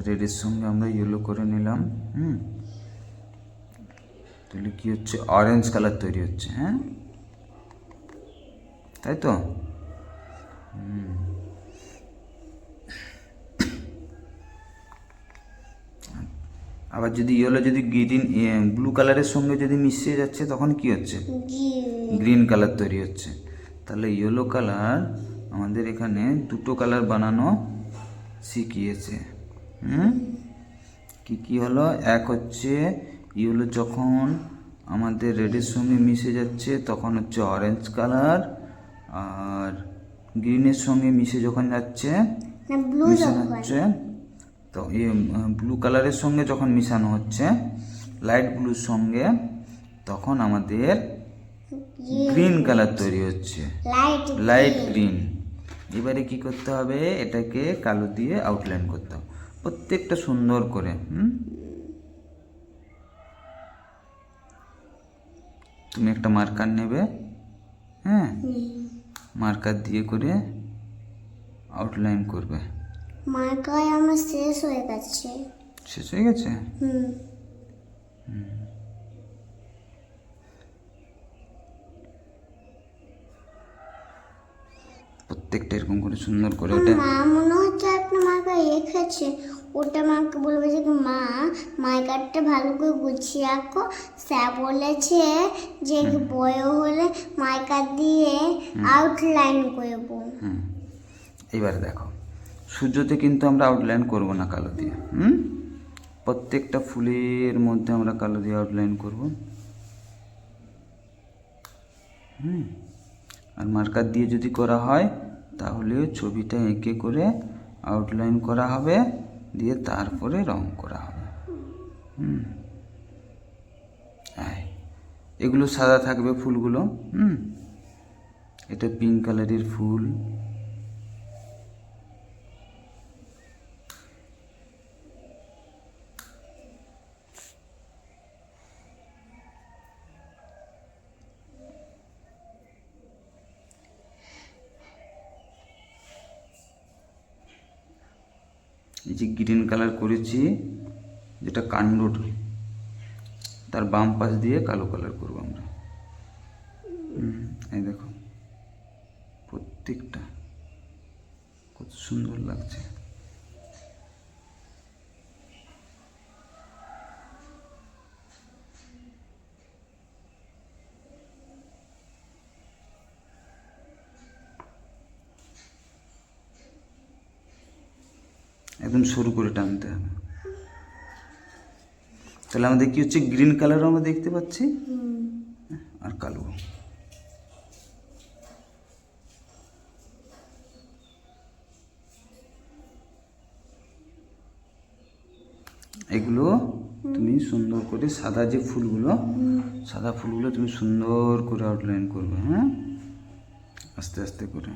রেডের সঙ্গে আমরা ইয়েলো করে নিলাম। তাহলে কি হচ্ছে, অরেঞ্জ কালার তৈরি হচ্ছে। হ্যাঁ, তাই তো। আবার যদি ইয়েলো যদি গ্রিন ব্লু কালারের সঙ্গে যদি মিশে যাচ্ছে তখন কি হচ্ছে, গ্রিন কালার তৈরি হচ্ছে। তাহলে ইয়েলো কালার আমাদের এখানে দুটো কালার বানানো শিখিয়েছে। কি কি হলো, এক হচ্ছে ইয়েলো যখন আমাদের রেডের সঙ্গে মিশে যাচ্ছে তখন হচ্ছে অরেঞ্জ কালার, আর গ্রিনের সঙ্গে মিশে যখন যাচ্ছে মিশানো হচ্ছে, তো এই ব্লু কালারের সঙ্গে যখন মিশানো হচ্ছে লাইট ব্লুর সঙ্গে তখন আমাদের গ্রিন কালার তৈরি হচ্ছে, লাইট গ্রিন। এবারে কি করতে হবে, এটাকে কালো দিয়ে আউটলাইন করতে হবে প্রত্যেকটা সুন্দর করে। তুমি একটা মার্কার নেবে, হ্যাঁ, মার্কার দিয়ে করে আউটলাইন করবে। মার্কার আমার শেষ হয়ে গেছে। শেষ হয়ে গেছে? প্রত্যেকটা এরকম করে সুন্দর করে ওটা মা মনে হচ্ছে একটা মার্কার রেখেছে, ওটা মাকে বলবে যে মা মার্কারটা ভালো করে গুছিয়ে রাখো, স্যার বলেছে যে বড় হলে মার্কার দিয়ে আউটলাইন করব। এবারে দেখো, সূর্যতে কিন্তু আমরা আউটলাইন করব না কালো দিয়ে। প্রত্যেকটা ফুলের মধ্যে আমরা কালো দিয়ে আউটলাইন করব। আর মার্কার দিয়ে যদি করা হয় তাহলে ছবিটা এঁকে করে আউটলাইন করা হবে, দিয়ে তারপরে রং করা হবে। এগুলো সাদা থাকবে ফুলগুলো। এটা পিঙ্ক কালারের ফুল। এই যে গ্রিন কালার করেছি, যেটা কাণ্ডটা, তার বাম পাশ দিয়ে কালো কালার করবো আমরা। এই দেখো প্রত্যেকটা কত সুন্দর লাগছে। একদম সরু করে টানতে হবে। তাহলে আমাদের কি হচ্ছে, গ্রিন কালারও আমরা দেখতে পাচ্ছি আর কালো। এগুলো তুমি সুন্দর করে সাদা যে ফুলগুলো, সাদা ফুলগুলো তুমি সুন্দর করে আউটলাইন করবে। হ্যাঁ, আস্তে আস্তে করে।